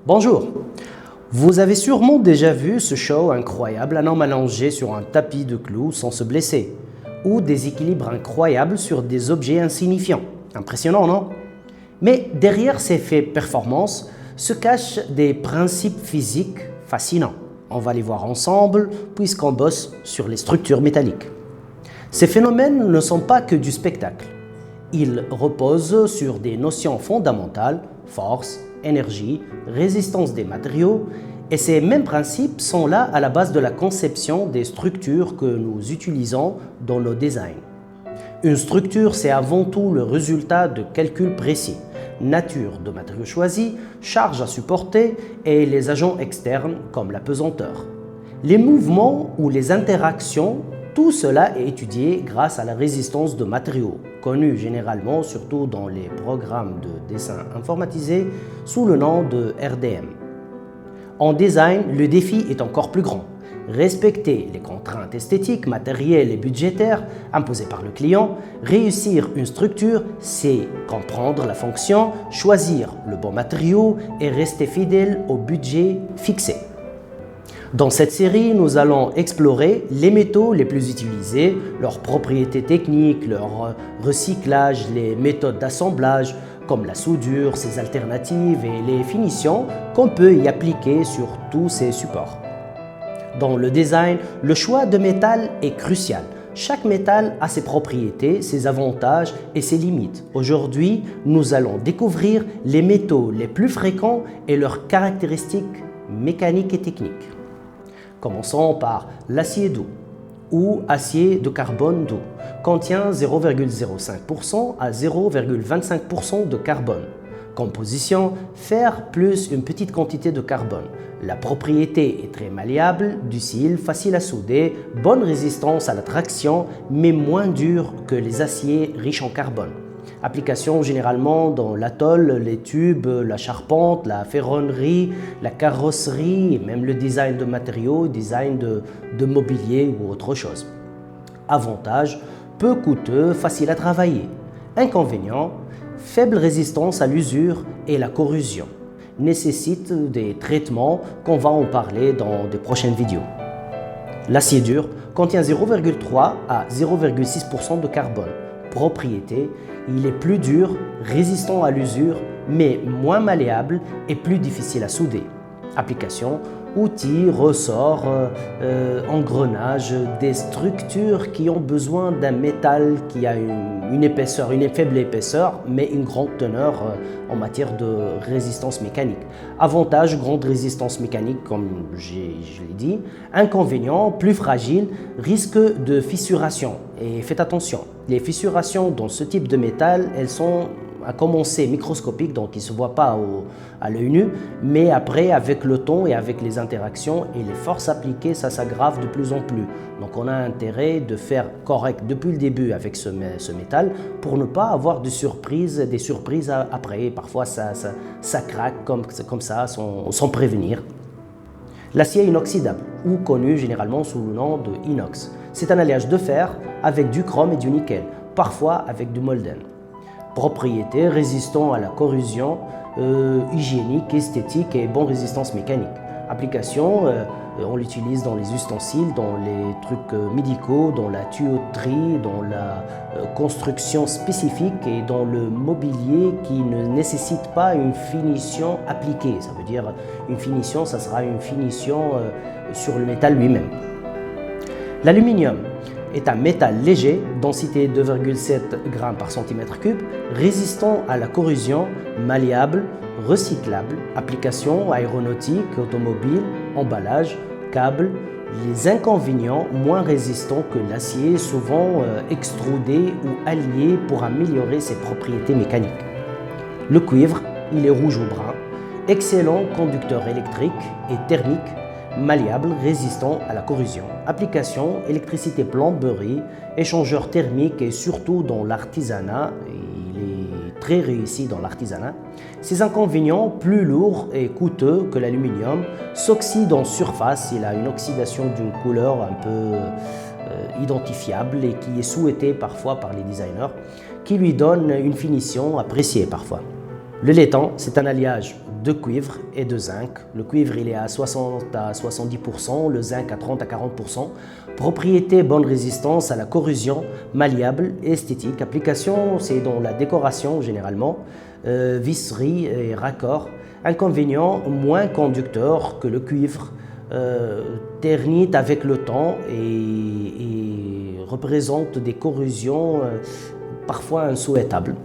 Bonjour, vous avez sûrement déjà vu ce show incroyable, un homme allongé sur un tapis de clous sans se blesser, ou des équilibres incroyables sur des objets insignifiants. Impressionnant, non? Mais derrière ces faits performances se cachent des principes physiques fascinants. On va les voir ensemble puisqu'on bosse sur les structures métalliques. Ces phénomènes ne sont pas que du spectacle. Ils reposent sur des notions fondamentales, force, énergie, résistance des matériaux, et ces mêmes principes sont là à la base de la conception des structures que nous utilisons dans nos designs. Une structure, c'est avant tout le résultat de calculs précis, nature de matériaux choisis, charge à supporter et les agents externes comme la pesanteur. Les mouvements ou les interactions, tout cela est étudié grâce à la résistance de matériaux, connue généralement surtout dans les programmes de dessin informatisé sous le nom de RDM. En design, le défi est encore plus grand. Respecter les contraintes esthétiques, matérielles et budgétaires imposées par le client, réussir une structure, c'est comprendre la fonction, choisir le bon matériau et rester fidèle au budget fixé. Dans cette série, nous allons explorer les métaux les plus utilisés, leurs propriétés techniques, leur recyclage, les méthodes d'assemblage, comme la soudure, ses alternatives et les finitions qu'on peut y appliquer sur tous ces supports. Dans le design, le choix de métal est crucial. Chaque métal a ses propriétés, ses avantages et ses limites. Aujourd'hui, nous allons découvrir les métaux les plus fréquents et leurs caractéristiques mécaniques et techniques. Commençons par l'acier doux ou acier de carbone doux. Contient 0,05% à 0,25% de carbone. Composition, fer plus une petite quantité de carbone. La propriété est très malléable, ductile, facile à souder, bonne résistance à la traction, mais moins dur que les aciers riches en carbone. Application généralement dans l'atole, les tubes, la charpente, la ferronnerie, la carrosserie et même le design de matériaux, design de mobilier ou autre chose. Avantage, peu coûteux, facile à travailler. Inconvénient, faible résistance à l'usure et la corrosion. Nécessite des traitements qu'on va en parler dans de prochaines vidéos. L'acier dur contient 0,3 à 0,6% de carbone. Propriété, il est plus dur, résistant à l'usure, mais moins malléable et plus difficile à souder. Application, outils, ressorts, engrenages, des structures qui ont besoin d'un métal qui a une épaisseur, une faible épaisseur, mais une grande teneur en matière de résistance mécanique. Avantage, grande résistance mécanique, comme je l'ai dit. Inconvénient, plus fragile, risque de fissuration. Et faites attention, les fissurations dans ce type de métal, elles sont à commencer microscopiques, donc ils ne se voient pas à l'œil nu, mais après, avec le temps et avec les interactions et les forces appliquées, ça s'aggrave de plus en plus. Donc on a intérêt de faire correct depuis le début avec ce métal pour ne pas avoir des surprises après. Parfois ça craque comme ça sans prévenir. L'acier inoxydable, ou connu généralement sous le nom de inox. C'est un alliage de fer avec du chrome et du nickel, parfois avec du molden. Propriétés résistant à la corrosion, hygiénique, esthétique et bonne résistance mécanique. Application, on l'utilise dans les ustensiles, dans les trucs médicaux, dans la tuyauterie, dans la construction spécifique et dans le mobilier qui ne nécessite pas une finition appliquée. Ça veut dire une finition, ça sera une finition sur le métal lui-même. L'aluminium est un métal léger, densité 2,7 g par cm3, résistant à la corrosion, malléable, recyclable, application aéronautique, automobile, emballage, câble. Les inconvénients, moins résistants que l'acier, souvent extrudé ou allié pour améliorer ses propriétés mécaniques. Le cuivre, il est rouge ou brun, excellent conducteur électrique et thermique, malléable, résistant à la corrosion. Application, électricité, plomberie, échangeur thermique et surtout dans l'artisanat. Il est très réussi dans l'artisanat. Ses inconvénients, plus lourd et coûteux que l'aluminium, s'oxyde en surface. Il a une oxydation d'une couleur un peu identifiable et qui est souhaitée parfois par les designers, qui lui donne une finition appréciée parfois. Le laiton, c'est un alliage de cuivre et de zinc. Le cuivre il est à 60 à 70%, le zinc à 30 à 40%. Propriété, bonne résistance à la corrosion, malléable et esthétique. Application, c'est dans la décoration généralement, visserie et raccord. Inconvénient, moins conducteur que le cuivre, ternit avec le temps et représente des corrosions parfois insouhaitables.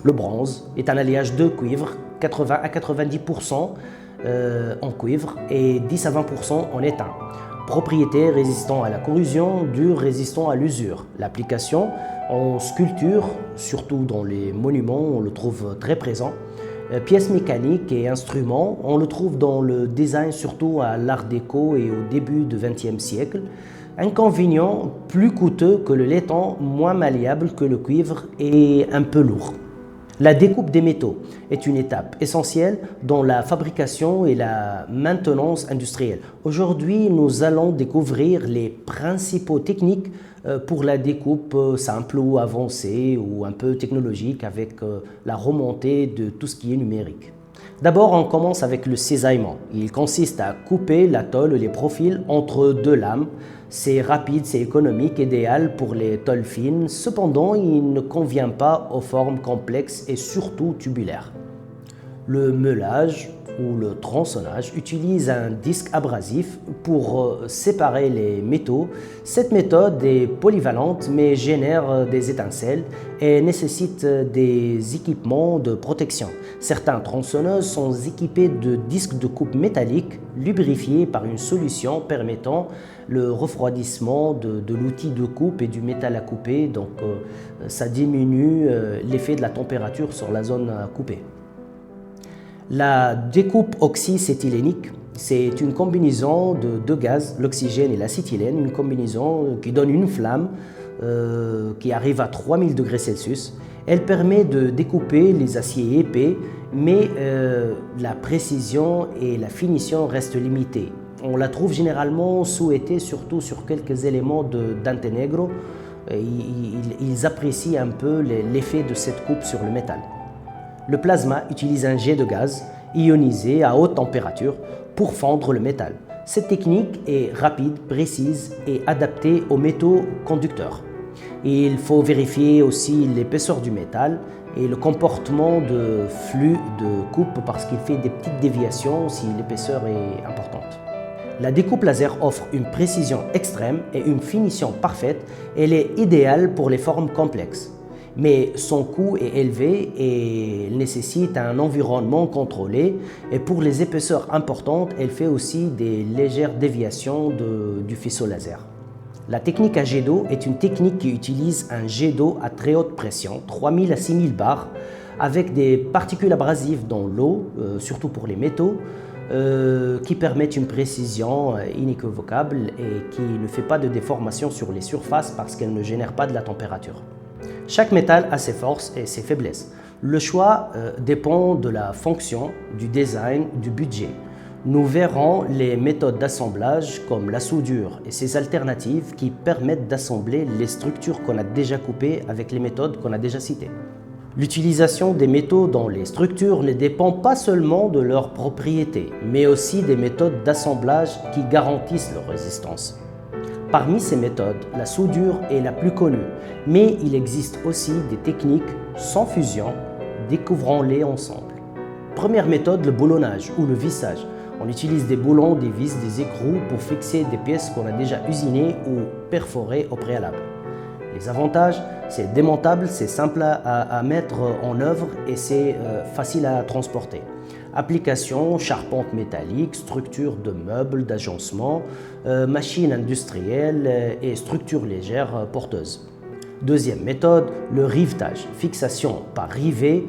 Le bronze est un alliage de cuivre, 80 à 90% en cuivre et 10 à 20% en étain. Propriété résistant à la corrosion, dur résistant à l'usure. L'application en sculpture, surtout dans les monuments, on le trouve très présent. Pièces mécaniques et instruments, on le trouve dans le design, surtout à l'art déco et au début du XXe siècle. Inconvénient, plus coûteux que le laiton, moins malléable que le cuivre et un peu lourd. La découpe des métaux est une étape essentielle dans la fabrication et la maintenance industrielle. Aujourd'hui, nous allons découvrir les principaux techniques pour la découpe simple ou avancée ou un peu technologique avec la remontée de tout ce qui est numérique. D'abord, on commence avec le cisaillement. Il consiste à couper la tôle et les profils entre deux lames. C'est rapide, c'est économique, idéal pour les tôles fines. Cependant, il ne convient pas aux formes complexes et surtout tubulaires. Le meulage ou le tronçonnage utilise un disque abrasif pour séparer les métaux. Cette méthode est polyvalente mais génère des étincelles et nécessite des équipements de protection. Certains tronçonneuses sont équipés de disques de coupe métalliques lubrifiés par une solution permettant le refroidissement de l'outil de coupe et du métal à couper, donc ça diminue l'effet de la température sur la zone à couper. La découpe oxycétylénique, c'est une combinaison de deux gaz, l'oxygène et l'acétylène, une combinaison qui donne une flamme qui arrive à 3000 degrés Celsius. Elle permet de découper les aciers épais, mais la précision et la finition restent limitées. On la trouve généralement souhaitée surtout sur quelques éléments de Dante Negro. Ils apprécient un peu l'effet de cette coupe sur le métal. Le plasma utilise un jet de gaz ionisé à haute température pour fondre le métal. Cette technique est rapide, précise et adaptée aux métaux conducteurs. Il faut vérifier aussi l'épaisseur du métal et le comportement de flux de coupe parce qu'il fait des petites déviations si l'épaisseur est importante. La découpe laser offre une précision extrême et une finition parfaite. Elle est idéale pour les formes complexes. Mais son coût est élevé et nécessite un environnement contrôlé. Et pour les épaisseurs importantes, elle fait aussi des légères déviations du faisceau laser. La technique à jet d'eau est une technique qui utilise un jet d'eau à très haute pression, 3000 à 6000 bars, avec des particules abrasives dans l'eau, surtout pour les métaux, qui permettent une précision inéquivocable et qui ne fait pas de déformation sur les surfaces parce qu'elle ne génère pas de la température. Chaque métal a ses forces et ses faiblesses. Le choix dépend de la fonction, du design, du budget. Nous verrons les méthodes d'assemblage comme la soudure et ses alternatives qui permettent d'assembler les structures qu'on a déjà coupées avec les méthodes qu'on a déjà citées. L'utilisation des métaux dans les structures ne dépend pas seulement de leurs propriétés, mais aussi des méthodes d'assemblage qui garantissent leur résistance. Parmi ces méthodes, la soudure est la plus connue, mais il existe aussi des techniques sans fusion. Découvrons-les ensemble. Première méthode, le boulonnage ou le vissage. On utilise des boulons, des vis, des écrous pour fixer des pièces qu'on a déjà usinées ou perforées au préalable. Les avantages, c'est démontable, c'est simple à mettre en œuvre et c'est facile à transporter. Application, charpente métallique, structure de meubles, d'agencement, machines industrielles et structures légères porteuses. Deuxième méthode, le rivetage, fixation par rivet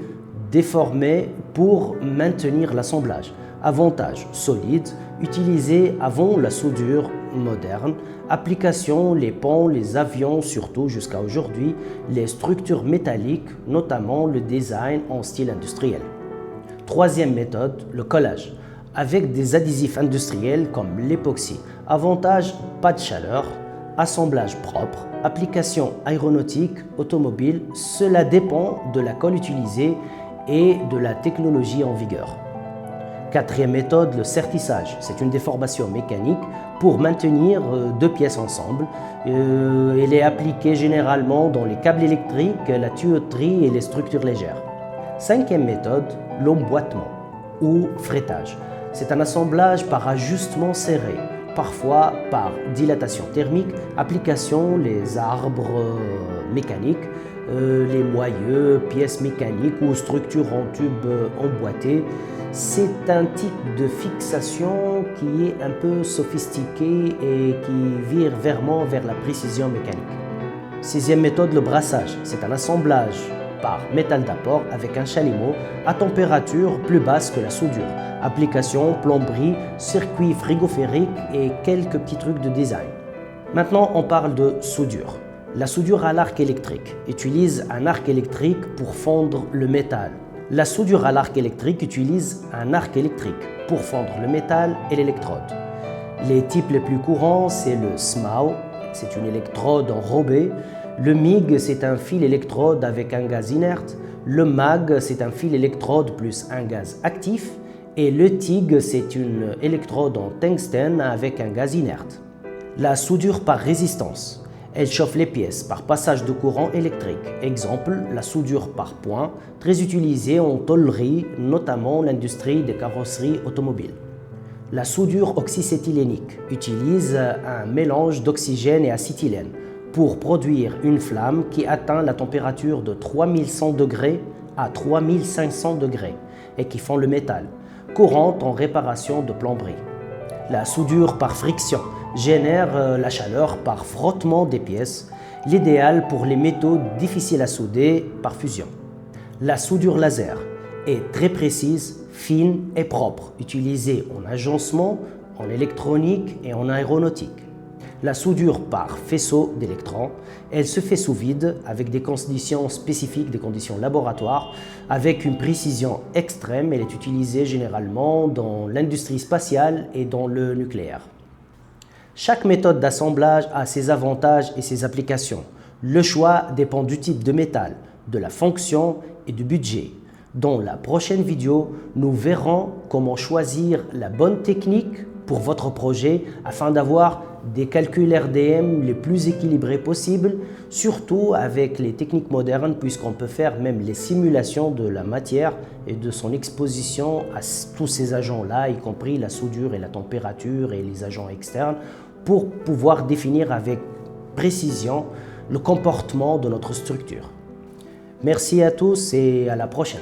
déformé pour maintenir l'assemblage. Avantage, solide, utilisé avant la soudure moderne. Application, les ponts, les avions, surtout jusqu'à aujourd'hui, les structures métalliques, notamment le design en style industriel. Troisième méthode, le collage, avec des adhésifs industriels comme l'époxy. Avantage, pas de chaleur, assemblage propre, application aéronautique, automobile, cela dépend de la colle utilisée et de la technologie en vigueur. Quatrième méthode, le sertissage. C'est une déformation mécanique pour maintenir deux pièces ensemble. Elle est appliquée généralement dans les câbles électriques, la tuyauterie et les structures légères. Cinquième méthode, l'emboîtement ou frettage. C'est un assemblage par ajustement serré, parfois par dilatation thermique, application les arbres mécaniques, les moyeux, pièces mécaniques ou structures en tube emboîtées. C'est un type de fixation qui est un peu sophistiqué et qui vire vraiment vers la précision mécanique. Sixième méthode, le brassage. C'est un assemblage par métal d'apport avec un chalumeau à température plus basse que la soudure. Application, plomberie, circuit frigorifique et quelques petits trucs de design. Maintenant, on parle de soudure. La soudure à l'arc électrique utilise un arc électrique pour fondre le métal. La soudure à l'arc électrique utilise un arc électrique pour fondre le métal et l'électrode. Les types les plus courants, c'est le SMAO, c'est une électrode enrobée. Le MIG, c'est un fil électrode avec un gaz inerte. Le MAG, c'est un fil électrode plus un gaz actif. Et le TIG, c'est une électrode en tungstène avec un gaz inerte. La soudure par résistance. Elle chauffe les pièces par passage de courant électrique. Exemple, la soudure par point, très utilisée en tôlerie, notamment l'industrie des carrosseries automobiles. La soudure oxycétylénique utilise un mélange d'oxygène et acétylène pour produire une flamme qui atteint la température de 3100 degrés à 3500 degrés et qui fond le métal, courante en réparation de plomberie. La soudure par friction génère la chaleur par frottement des pièces, l'idéal pour les métaux difficiles à souder par fusion. La soudure laser est très précise, fine et propre, utilisée en agencement, en électronique et en aéronautique. La soudure par faisceau d'électrons, elle se fait sous vide avec des conditions spécifiques, des conditions laboratoires, avec une précision extrême. Elle est utilisée généralement dans l'industrie spatiale et dans le nucléaire. Chaque méthode d'assemblage a ses avantages et ses applications. Le choix dépend du type de métal, de la fonction et du budget. Dans la prochaine vidéo, nous verrons comment choisir la bonne technique pour votre projet afin d'avoir des calculs RDM les plus équilibrés possibles, surtout avec les techniques modernes puisqu'on peut faire même les simulations de la matière et de son exposition à tous ces agents-là, y compris la soudure et la température et les agents externes, pour pouvoir définir avec précision le comportement de notre structure. Merci à tous et à la prochaine.